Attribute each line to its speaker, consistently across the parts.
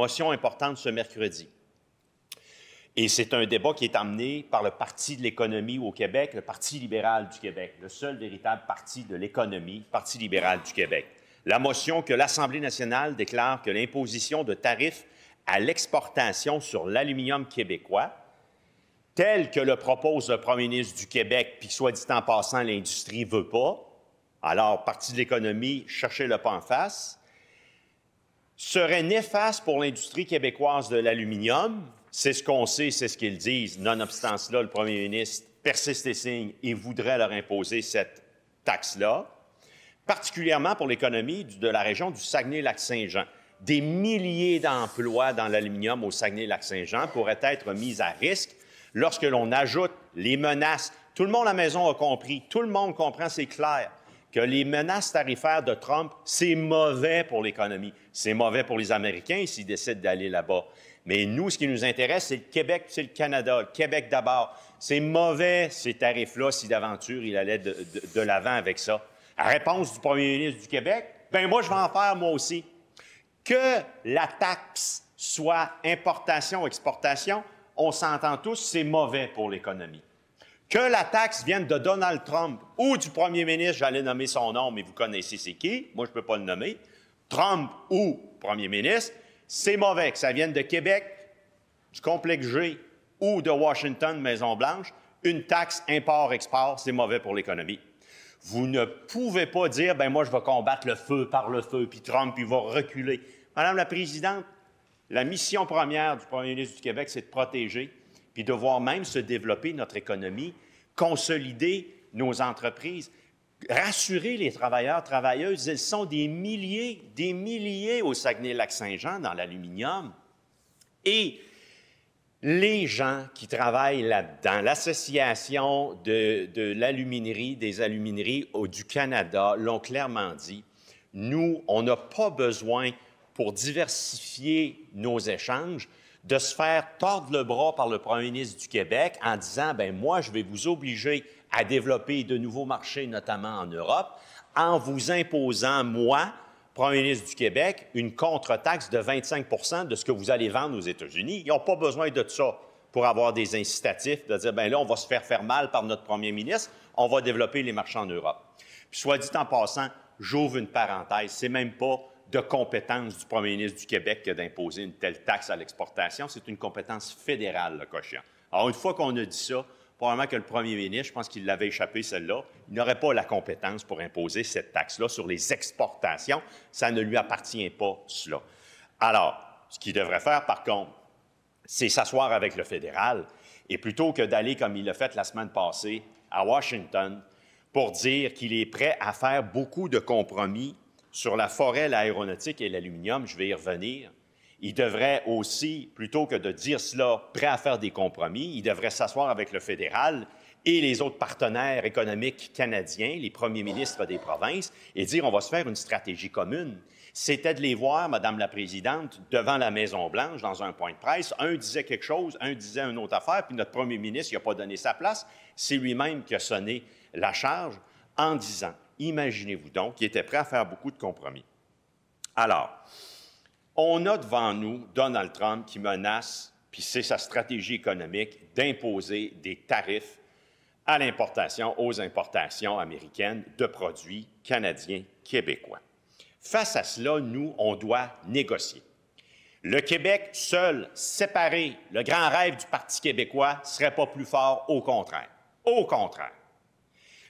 Speaker 1: motion importante ce mercredi. Et c'est un débat qui est amené par le Parti de l'économie au Québec, le Parti libéral du Québec, le seul véritable parti de l'économie, Parti libéral du Québec. La motion que l'Assemblée nationale déclare que l'imposition de tarifs à l'exportation sur l'aluminium québécois, tel que le propose le premier ministre du Québec, puis soit dit en passant, l'industrie ne veut pas, alors Parti de l'économie, cherchez-le pas en face, serait néfaste pour l'industrie québécoise de l'aluminium. C'est ce qu'on sait, c'est ce qu'ils disent. Nonobstant cela, le premier ministre persiste et signe et voudrait leur imposer cette taxe-là, particulièrement pour l'économie de la région du Saguenay-Lac-Saint-Jean. Des milliers d'emplois dans l'aluminium au Saguenay-Lac-Saint-Jean pourraient être mis à risque lorsque l'on ajoute les menaces. Tout le monde à la maison a compris, tout le monde comprend, c'est clair, que les menaces tarifaires de Trump, c'est mauvais pour l'économie. C'est mauvais pour les Américains s'ils décident d'aller là-bas. Mais nous, ce qui nous intéresse, c'est le Québec, c'est le Canada. Le Québec d'abord. C'est mauvais, ces tarifs-là, si d'aventure il allait de l'avant avec ça. La réponse du premier ministre du Québec, bien moi, je vais en faire moi aussi. Que la taxe soit importation-exportation, on s'entend tous, c'est mauvais pour l'économie. Que la taxe vienne de Donald Trump ou du premier ministre, j'allais nommer son nom, mais vous connaissez c'est qui, moi je ne peux pas le nommer, Trump ou premier ministre, c'est mauvais. Que ça vienne de Québec, du complexe G ou de Washington, Maison-Blanche, une taxe import-export, c'est mauvais pour l'économie. Vous ne pouvez pas dire, bien moi je vais combattre le feu par le feu, puis Trump il va reculer. Madame la Présidente, la mission première du premier ministre du Québec, c'est de protéger, puis de voir même se développer notre économie, consolider nos entreprises, rassurer les travailleurs, travailleuses. Ils sont des milliers au Saguenay-Lac-Saint-Jean dans l'aluminium. Et les gens qui travaillent là-dedans, l'Association de l'aluminerie, des alumineries du Canada l'ont clairement dit, nous, on n'a pas besoin, pour diversifier nos échanges, de se faire tordre le bras par le premier ministre du Québec en disant, bien moi, je vais vous obliger à développer de nouveaux marchés, notamment en Europe, en vous imposant, moi, premier ministre du Québec, une contre-taxe de 25 % de ce que vous allez vendre aux États-Unis. Ils n'ont pas besoin de ça pour avoir des incitatifs, de dire, bien là, on va se faire mal par notre premier ministre, on va développer les marchés en Europe. Puis, soit dit en passant, j'ouvre une parenthèse, c'est même pas de compétence du premier ministre du Québec que d'imposer une telle taxe à l'exportation, c'est une compétence fédérale, le cochon. Alors, une fois qu'on a dit ça, probablement que le premier ministre, je pense qu'il l'avait échappé celle-là, il n'aurait pas la compétence pour imposer cette taxe-là sur les exportations. Ça ne lui appartient pas, cela. Alors, ce qu'il devrait faire, par contre, c'est s'asseoir avec le fédéral et plutôt que d'aller, comme il l'a fait la semaine passée, à Washington, pour dire qu'il est prêt à faire beaucoup de compromis sur la forêt, l'aéronautique et l'aluminium, je vais y revenir, il devrait aussi, plutôt que de dire cela, prêt à faire des compromis, il devrait s'asseoir avec le fédéral et les autres partenaires économiques canadiens, les premiers ministres des provinces, et dire on va se faire une stratégie commune. C'était de les voir, Madame la Présidente, devant la Maison-Blanche, dans un point de presse. Un disait quelque chose, un disait une autre affaire, puis notre premier ministre n'a pas donné sa place. C'est lui-même qui a sonné la charge en disant, imaginez-vous donc, qu'il était prêt à faire beaucoup de compromis. Alors, on a devant nous Donald Trump qui menace, puis c'est sa stratégie économique, d'imposer des tarifs à l'importation, aux importations américaines de produits canadiens, québécois. Face à cela, nous, on doit négocier. Le Québec, seul, séparé, le grand rêve du Parti québécois, ne serait pas plus fort, au contraire. Au contraire.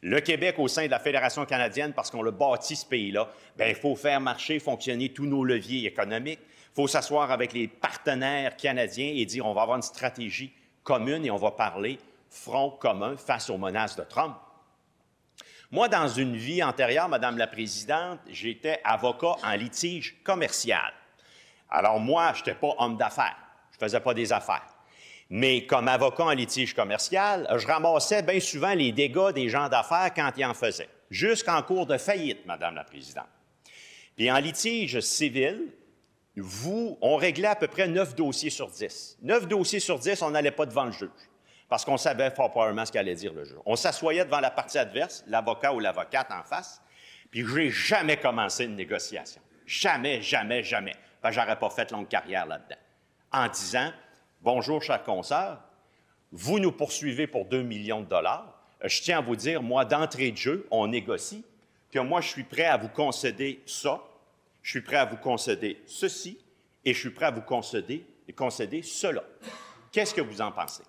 Speaker 1: Le Québec, au sein de la Fédération canadienne, parce qu'on l'a bâti, ce pays-là, bien, il faut faire marcher, fonctionner tous nos leviers économiques. Il faut s'asseoir avec les partenaires canadiens et dire on va avoir une stratégie commune et on va parler front commun face aux menaces de Trump. Moi, dans une vie antérieure, Madame la Présidente, j'étais avocat en litige commercial. Alors moi, je n'étais pas homme d'affaires, je ne faisais pas des affaires. Mais comme avocat en litige commercial, je ramassais bien souvent les dégâts des gens d'affaires quand ils en faisaient, jusqu'en cours de faillite, Madame la Présidente. Puis en litige civil, on réglait à peu près 9 dossiers sur 10. 9 dossiers sur 10, on n'allait pas devant le juge, parce qu'on savait fort probablement ce qu'allait dire le juge. On s'assoyait devant la partie adverse, l'avocat ou l'avocate en face, puis je n'ai jamais commencé une négociation. Jamais, jamais, jamais. parce que je n'aurais pas fait longue carrière là-dedans. En disant, bonjour, chers consoeurs, vous nous poursuivez pour 2 millions de dollars. Je tiens à vous dire, moi, d'entrée de jeu, on négocie, que moi, je suis prêt à vous concéder ça, je suis prêt à vous concéder ceci, et je suis prêt à vous concéder cela. Qu'est-ce que vous en pensez?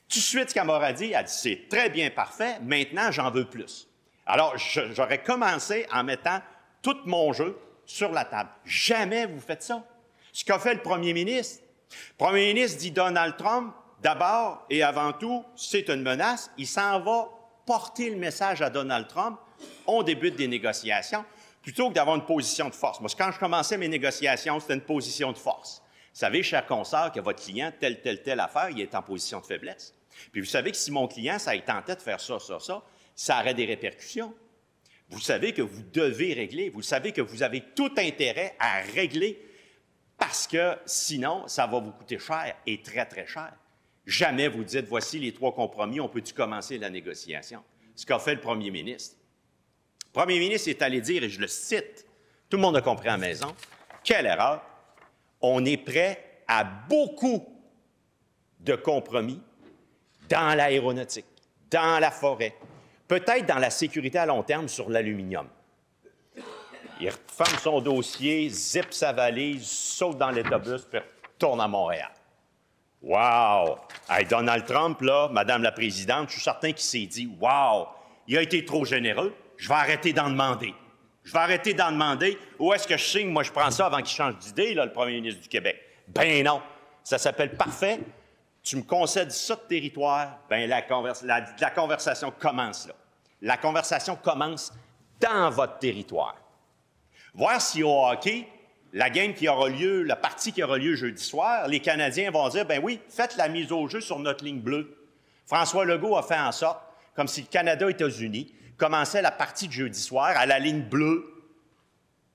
Speaker 1: Tout de suite, ce qu'elle m'aura dit, elle dit, c'est très bien parfait, maintenant, j'en veux plus. Alors, j'aurais commencé en mettant tout mon jeu sur la table. Jamais vous faites ça. Ce qu'a fait le premier ministre. Le premier ministre dit Donald Trump, d'abord et avant tout, c'est une menace. Il s'en va porter le message à Donald Trump. On débute des négociations plutôt que d'avoir une position de force. Moi, quand je commençais mes négociations, c'était une position de force. Vous savez, cher consoeur, que votre client, telle affaire, il est en position de faiblesse. Puis vous savez que si mon client, ça tentait de faire ça, ça aurait des répercussions. Vous savez que vous devez régler. Vous savez que vous avez tout intérêt à régler parce que sinon, ça va vous coûter cher et très, très cher. Jamais vous dites, voici les 3 compromis, on peut-tu commencer la négociation? Ce qu'a fait le premier ministre. Le premier ministre est allé dire, et je le cite, tout le monde a compris à la maison, quelle erreur! On est prêt à beaucoup de compromis dans l'aéronautique, dans la forêt, peut-être dans la sécurité à long terme sur l'aluminium. Il referme son dossier, zippe sa valise, saute dans l'autobus, puis retourne à Montréal. Wow! Hey, Donald Trump, là, Madame la Présidente, je suis certain qu'il s'est dit, wow, il a été trop généreux, je vais arrêter d'en demander. Je vais arrêter d'en demander. Où est-ce que je signe? Moi, je prends ça avant qu'il change d'idée, là, le premier ministre du Québec. Ben non! Ça s'appelle parfait. Tu me concèdes ça de territoire, bien, la conversation commence là. La conversation commence dans votre territoire. Voir si au hockey, la game qui aura lieu, la partie qui aura lieu jeudi soir, les Canadiens vont dire, ben oui, faites la mise au jeu sur notre ligne bleue. François Legault a fait en sorte, comme si le Canada et les États-Unis commençaient la partie de jeudi soir à la ligne bleue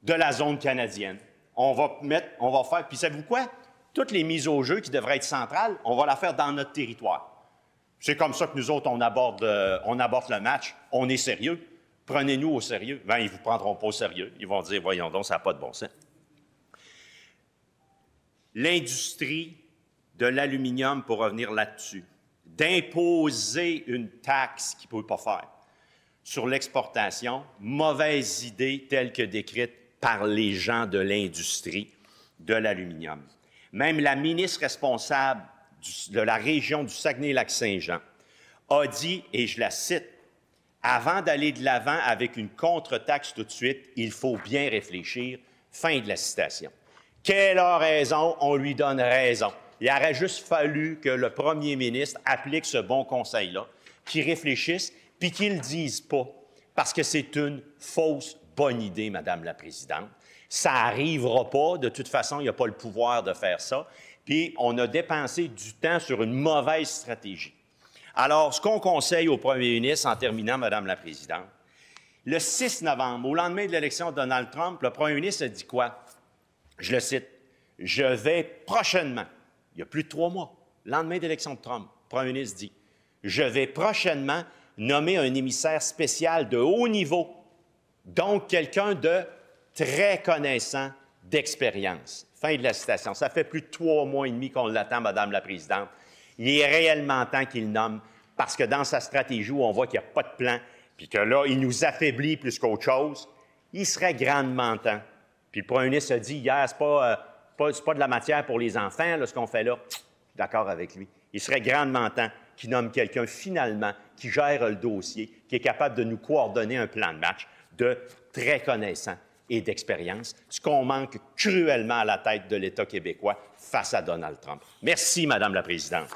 Speaker 1: de la zone canadienne. On va faire, puis savez-vous quoi? Toutes les mises au jeu qui devraient être centrales, on va la faire dans notre territoire. C'est comme ça que nous autres, on aborde le match. On est sérieux. Prenez-nous au sérieux. Bien, ils ne vous prendront pas au sérieux. Ils vont dire, voyons donc, ça n'a pas de bon sens. L'industrie de l'aluminium, pour revenir là-dessus, d'imposer une taxe qu'il ne peut pas faire sur l'exportation, mauvaise idée telle que décrite par les gens de l'industrie de l'aluminium. Même la ministre responsable de la région du Saguenay-Lac-Saint-Jean a dit, et je la cite, « Avant d'aller de l'avant avec une contre-taxe tout de suite, il faut bien réfléchir. » Fin de la citation. Qu'elle a raison, on lui donne raison. Il aurait juste fallu que le premier ministre applique ce bon conseil-là, qu'il réfléchisse, puis qu'il ne le dise pas, parce que c'est une fausse bonne idée, Madame la Présidente. Ça n'arrivera pas. De toute façon, il n'y a pas le pouvoir de faire ça. Puis, on a dépensé du temps sur une mauvaise stratégie. Alors, ce qu'on conseille au premier ministre, en terminant, Madame la Présidente, le 6 novembre, au lendemain de l'élection de Donald Trump, le premier ministre a dit quoi? Je le cite. « Je vais prochainement, il y a plus de 3 mois, le lendemain de l'élection de Trump, le premier ministre dit, « Je vais prochainement nommer un émissaire spécial de haut niveau, donc quelqu'un de très connaissant d'expérience. » Fin de la citation. Ça fait plus de 3 mois et demi qu'on l'attend, Madame la Présidente. Il est réellement temps qu'il nomme, parce que dans sa stratégie où on voit qu'il n'y a pas de plan, puis que là, il nous affaiblit plus qu'autre chose, il serait grandement temps. Puis le premier ministre a dit hier, c'est pas de la matière pour les enfants, là, ce qu'on fait là. Je suis d'accord avec lui. Il serait grandement temps qu'il nomme quelqu'un, finalement, qui gère le dossier, qui est capable de nous coordonner un plan de match de très connaissant et d'expérience, ce qu'on manque cruellement à la tête de l'État québécois face à Donald Trump. Merci, Madame la Présidente.